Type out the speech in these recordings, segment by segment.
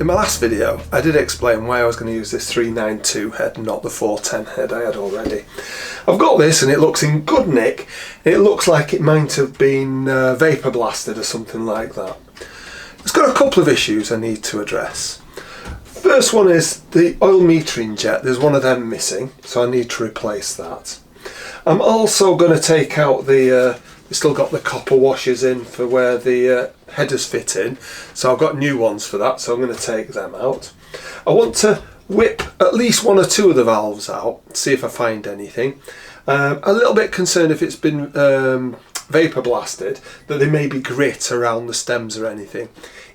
In my last video, I did explain why I was going to use this 392 head, not the 410 head I had already. I've got this and it looks in good nick. It looks like it might have been vapour blasted or something like that. It's got a couple of issues I need to address. First one is the oil metering jet. There's one of them missing, so I need to replace that. I'm also going to take out the we've still got the copper washers in for where the headers fit in, so I've got new ones for that, so I'm going to take them out. I want to whip at least one or two of the valves out, see if I find anything. A little bit concerned if it's been vapour blasted, that there may be grit around the stems or anything.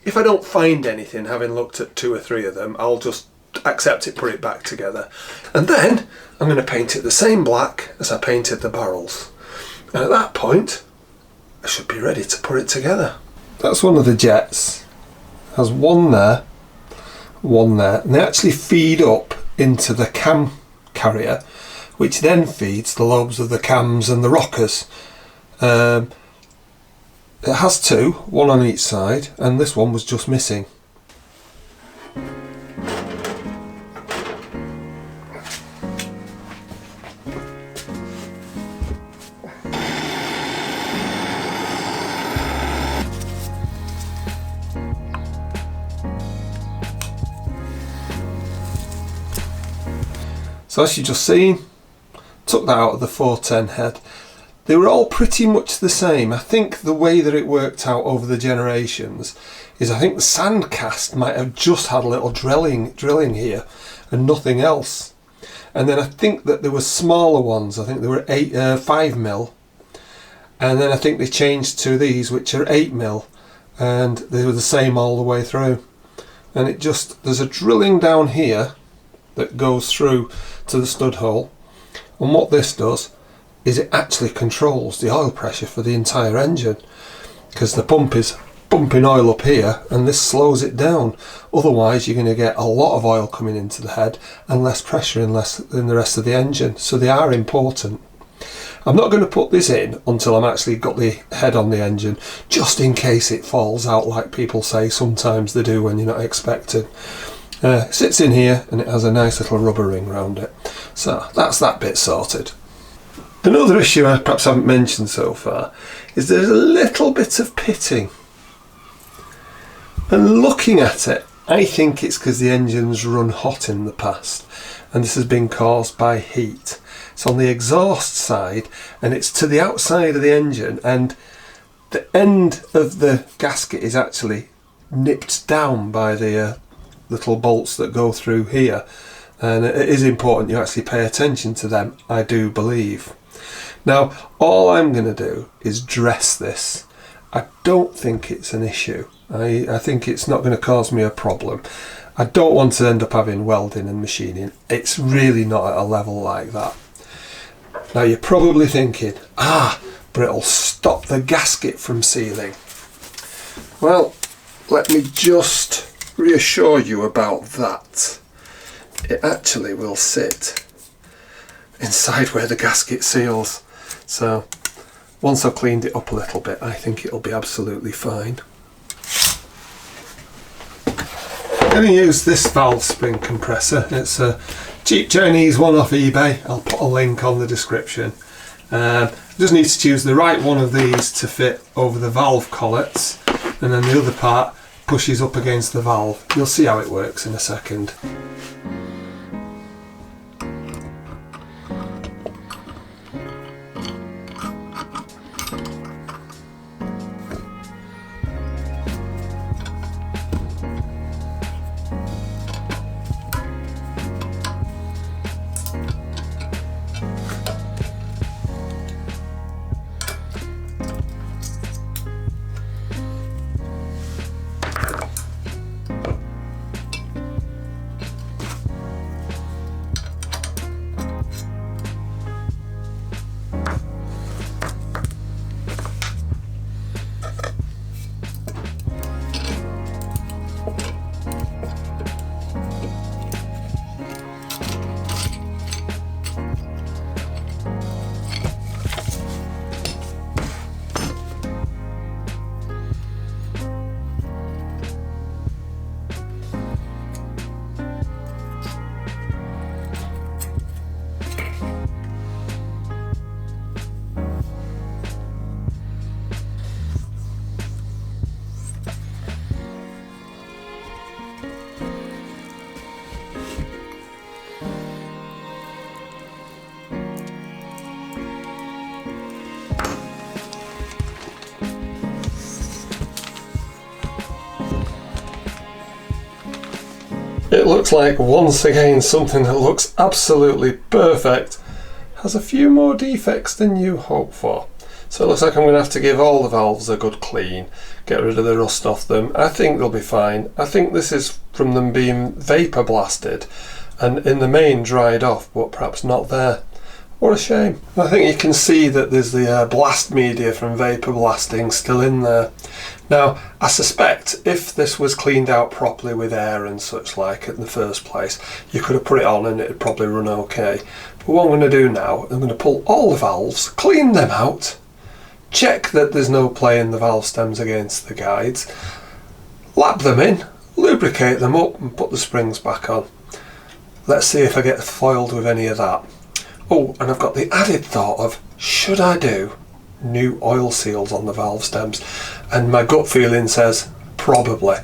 If I don't find anything, having looked at 2 or 3 of them, I'll just accept it, put it back together. And then I'm going to paint it the same black as I painted the barrels. And at that point, I should be ready to put it together. That's one of the jets. Has one there, and they actually feed up into the cam carrier, which then feeds the lobes of the cams and the rockers. It has 2, one on each side, and this one was just missing. So as you just seen, took that out of the 410 head. They were all pretty much the same. I think the way that it worked out over the generations is I think the sand cast might have just had a little drilling here and nothing else. And then I think that there were smaller ones. I think there were 5mm, and then I think they changed to these, which are 8mm, and they were the same all the way through. And it just, there's a drilling down here that goes through to the stud hole, and what this does is it actually controls the oil pressure for the entire engine, because the pump is pumping oil up here and this slows it down. Otherwise you're going to get a lot of oil coming into the head and less pressure in the rest of the engine, so they are important. I'm not going to put this in until I'm actually got the head on the engine, just in case it falls out like people say sometimes they do when you're not expecting. Sits in here and it has a nice little rubber ring around it. So that's that bit sorted. Another issue I perhaps haven't mentioned so far is there's a little bit of pitting. And looking at it, I think it's because the engine's run hot in the past and this has been caused by heat. It's on the exhaust side and it's to the outside of the engine, and the end of the gasket is actually nipped down by the little bolts that go through here, and it is important you actually pay attention to them, I do believe. Now all I'm going to do is dress this. I don't think it's an issue. I think it's not going to cause me a problem. I don't want to end up having welding and machining. It's really not at a level like that. Now you're probably thinking, but it'll stop the gasket from sealing. Well, let me just reassure you about that. It actually will sit inside where the gasket seals, so once I've cleaned it up a little bit I think it'll be absolutely fine. I'm going to use this valve spring compressor. It's a cheap Chinese one off eBay. I'll put a link on the description. Just need to choose the right one of these to fit over the valve collets, and then the other part pushes up against the valve. You'll see how it works in a second. looks like once again something that looks absolutely perfect has a few more defects than you hope for. So it looks like I'm going to have to give all the valves a good clean, get rid of the rust off them. I think they'll be fine. I think this is from them being vapour blasted and in the main dried off, but perhaps not there. What a shame. I think you can see that there's the blast media from vapour blasting still in there. Now, I suspect if this was cleaned out properly with air and such like in the first place, you could have put it on and it'd probably run okay. But what I'm going to do now, I'm going to pull all the valves, clean them out, check that there's no play in the valve stems against the guides, lap them in, lubricate them up and put the springs back on. Let's see if I get foiled with any of that. Oh, and I've got the added thought of, should I do new oil seals on the valve stems? And my gut feeling says, probably.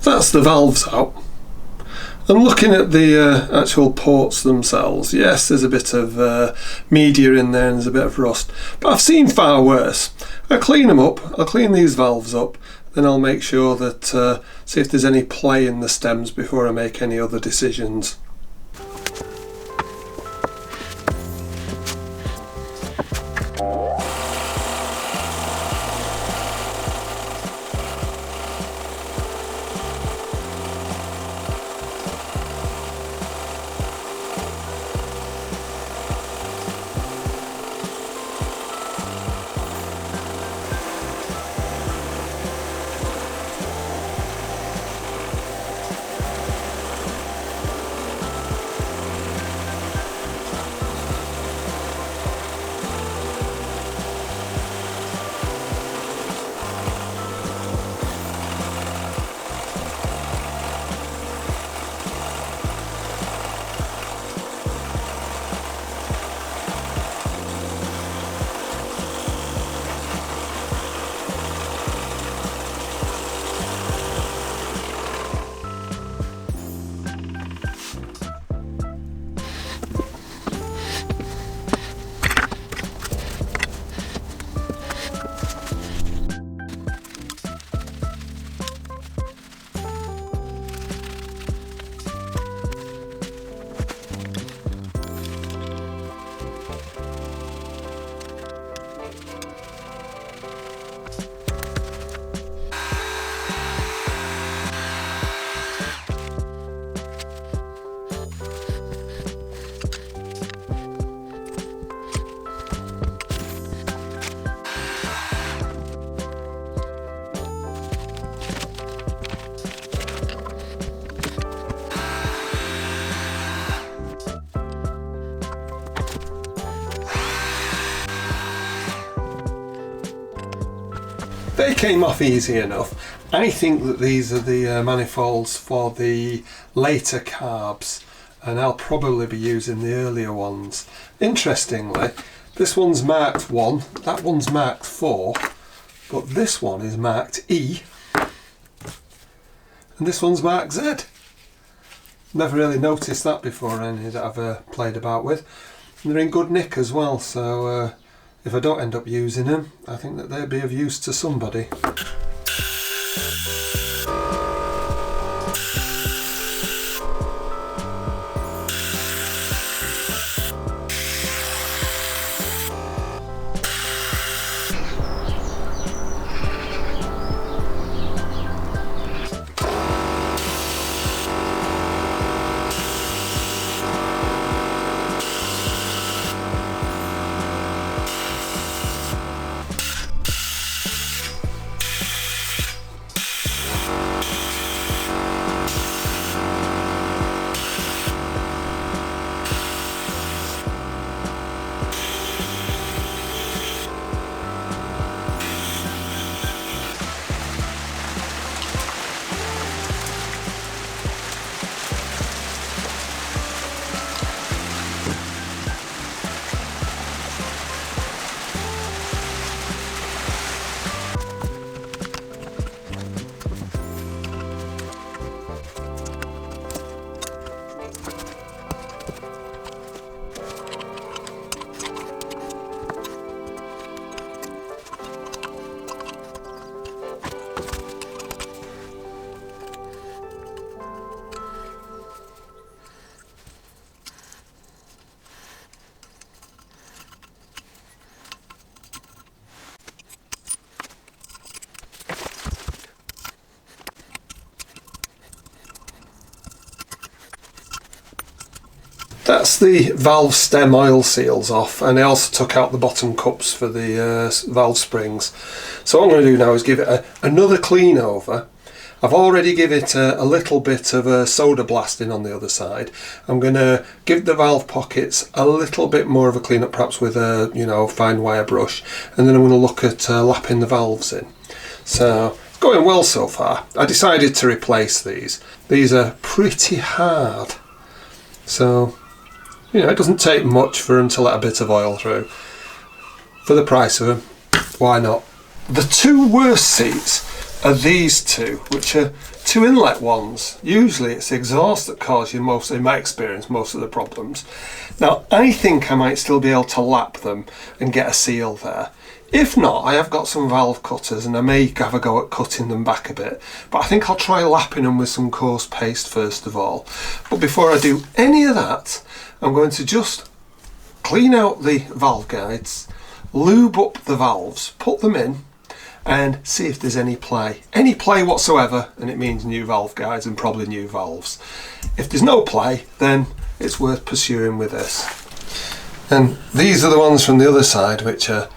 That's the valves out. I'm looking at the actual ports themselves. Yes, there's a bit of media in there and there's a bit of rust, but I've seen far worse. I'll clean them up, I'll clean these valves up, then I'll make sure that, see if there's any play in the stems before I make any other decisions. they came off easy enough. I think that these are the manifolds for the later carbs, and I'll probably be using the earlier ones. Interestingly, this one's marked 1, that one's marked 4, but this one is marked E, and this one's marked Z. Never really noticed that before, any that I've played about with. And they're in good nick as well, so if I don't end up using them, I think that they'll be of use to somebody. That's the valve stem oil seals off, and I also took out the bottom cups for the valve springs. So what I'm going to do now is give it another clean over. I've already given it a little bit of a soda blasting on the other side. I'm going to give the valve pockets a little bit more of a clean up, perhaps with a fine wire brush, and then I'm going to look at lapping the valves in. So it's going well so far. I decided to replace these. These are pretty hard, so it doesn't take much for them to let a bit of oil through. For the price of them, why not? The two worst seats are these two, which are two inlet ones. Usually it's the exhaust that causes you most, in my experience, most of the problems. Now I think I might still be able to lap them and get a seal there. If not, I have got some valve cutters and I may have a go at cutting them back a bit, but I think I'll try lapping them with some coarse paste first of all. But before I do any of that, I'm going to just clean out the valve guides, lube up the valves, put them in, and see if there's any play. Any play whatsoever, and it means new valve guides and probably new valves. If there's no play, then it's worth pursuing with this. And these are the ones from the other side, which are,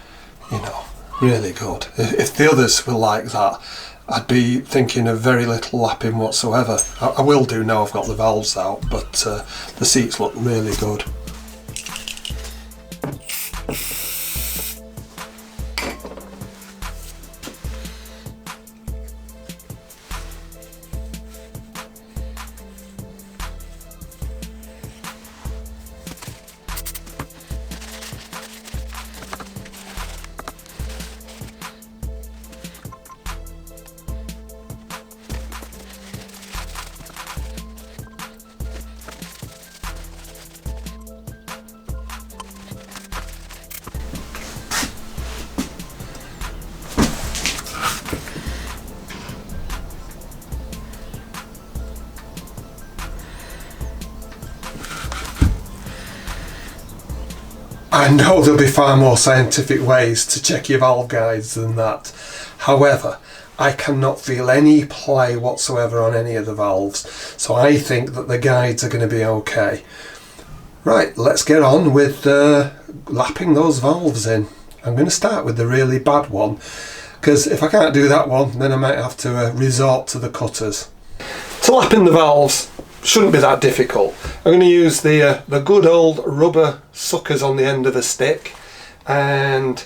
really good. If the others were like that, I'd be thinking of very little lapping whatsoever. I will do now I've got the valves out, but the seats look really good. I know there'll be far more scientific ways to check your valve guides than that. However, I cannot feel any play whatsoever on any of the valves, so I think that the guides are going to be okay. Right, let's get on with lapping those valves in. I'm going to start with the really bad one, because if I can't do that one, then I might have to resort to the cutters. To lap in the valves shouldn't be that difficult. I'm going to use the good old rubber suckers on the end of a stick, and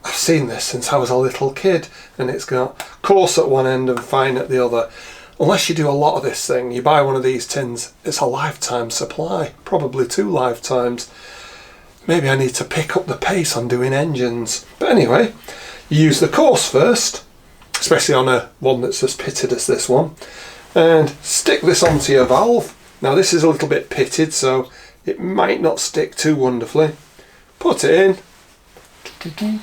I've seen this since I was a little kid, and it's got coarse at one end and fine at the other. Unless you do a lot of this thing, you buy one of these tins, it's a lifetime supply, probably 2 lifetimes. Maybe I need to pick up the pace on doing engines. But anyway, you use the coarse first, especially on a one that's as pitted as this one, and stick this onto your valve. Now this is a little bit pitted, so it might not stick too wonderfully. Put it in,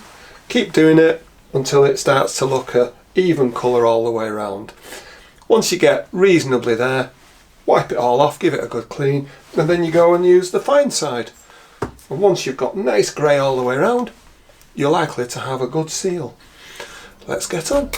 keep doing it until it starts to look an even colour all the way around. Once you get reasonably there, wipe it all off, give it a good clean, and then you go and use the fine side. And once you've got nice grey all the way around, you're likely to have a good seal. Let's get on.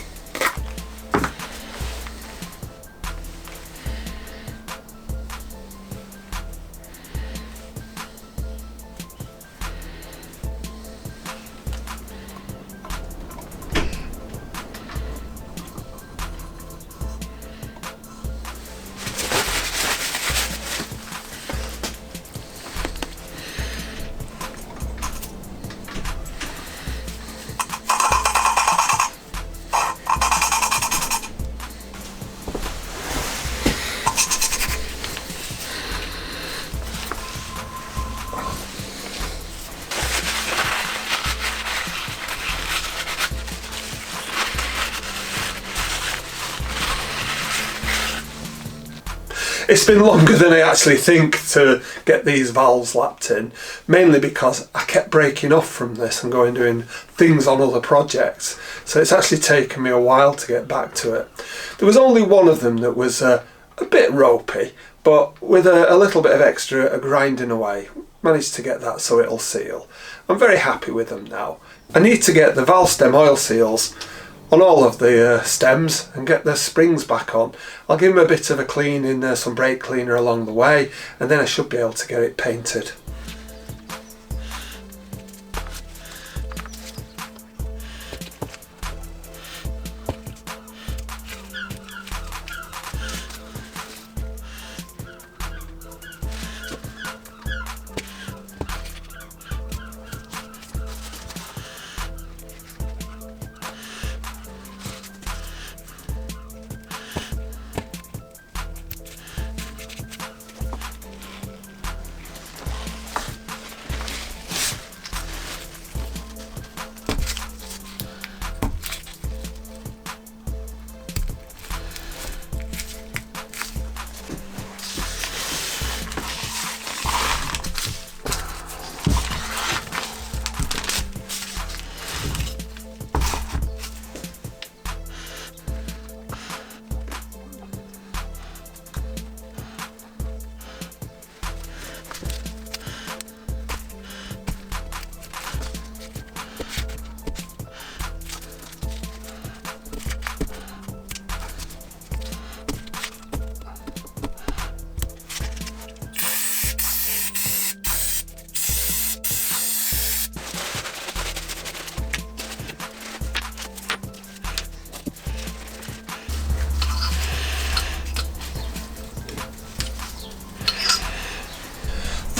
It's been longer than I actually think to get these valves lapped in, mainly because I kept breaking off from this and going doing things on other projects, so it's actually taken me a while to get back to it. There was only one of them that was a bit ropey, but with a little bit of extra grinding away, managed to get that so it'll seal. I'm very happy with them now. I need to get the valve stem oil seals on all of the stems and get the springs back on. I'll give them a bit of a clean in some brake cleaner along the way, and then I should be able to get it painted.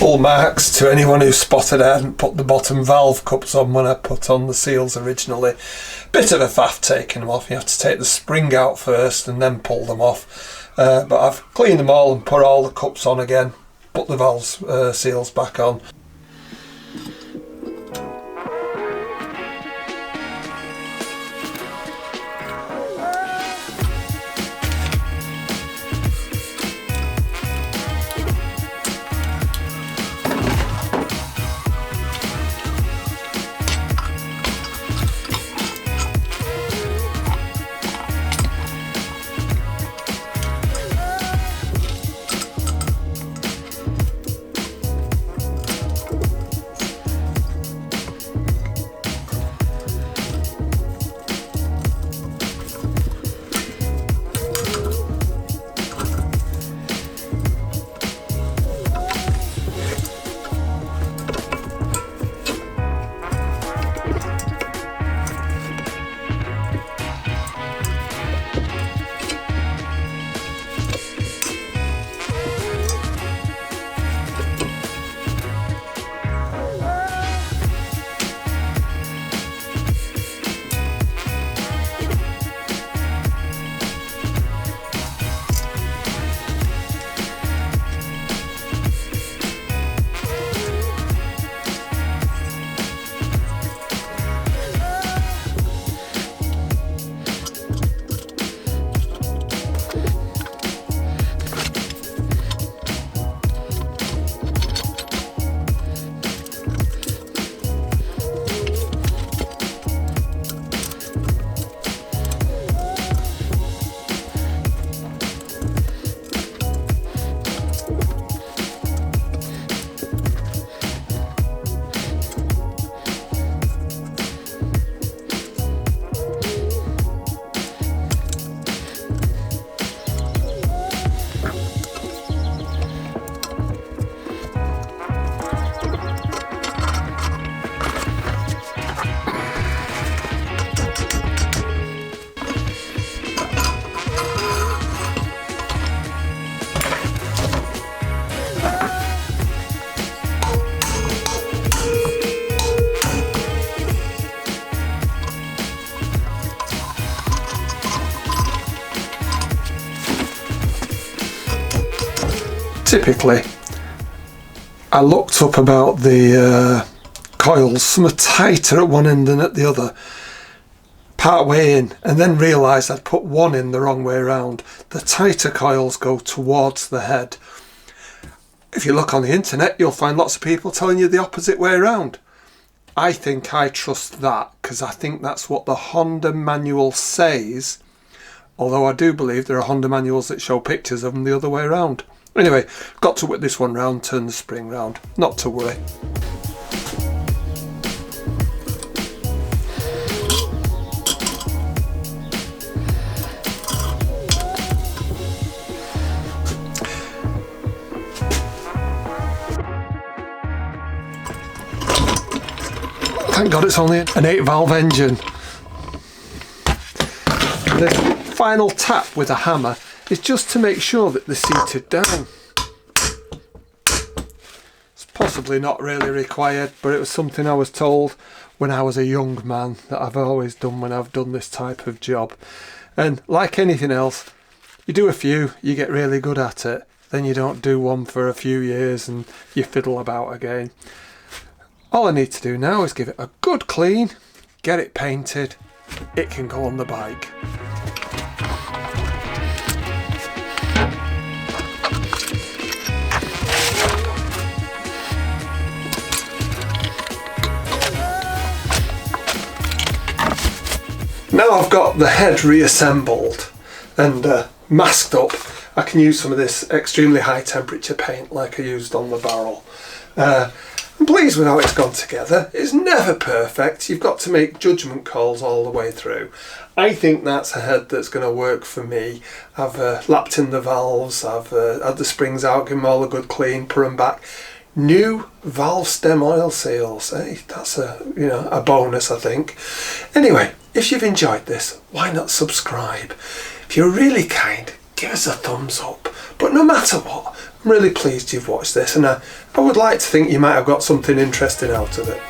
Full marks to anyone who spotted I hadn't put the bottom valve cups on when I put on the seals originally. Bit of a faff taking them off. You have to take the spring out first and then pull them off. But I've cleaned them all and put all the cups on again, put the valve seals back on. Typically, I looked up about the coils, some are tighter at one end than at the other, part way in, and then realised I'd put one in the wrong way around. The tighter coils go towards the head. If you look on the internet, you'll find lots of people telling you the opposite way around. I think I trust that because I think that's what the Honda manual says, although I do believe there are Honda manuals that show pictures of them the other way around. Anyway, got to whip this one round, turn the spring round, not to worry. Thank God it's only an 8-valve engine. The final tap with a hammer is just to make sure that they're seated down. It's possibly not really required, but it was something I was told when I was a young man that I've always done when I've done this type of job. And like anything else, you do a few, you get really good at it, then you don't do one for a few years and you fiddle about again. All I need to do now is give it a good clean, get it painted, it can go on the bike. Now I've got the head reassembled and masked up, I can use some of this extremely high temperature paint like I used on the barrel. I'm pleased with how it's gone together. It's never perfect, you've got to make judgment calls all the way through. I think that's a head that's going to work for me. I've lapped in the valves, I've had the springs out, given them all a good clean, put them back. New valve stem oil seals, hey, that's a bonus I think. Anyway, if you've enjoyed this, why not subscribe? If you're really kind, give us a thumbs up. But no matter what, I'm really pleased you've watched this, and I would like to think you might have got something interesting out of it.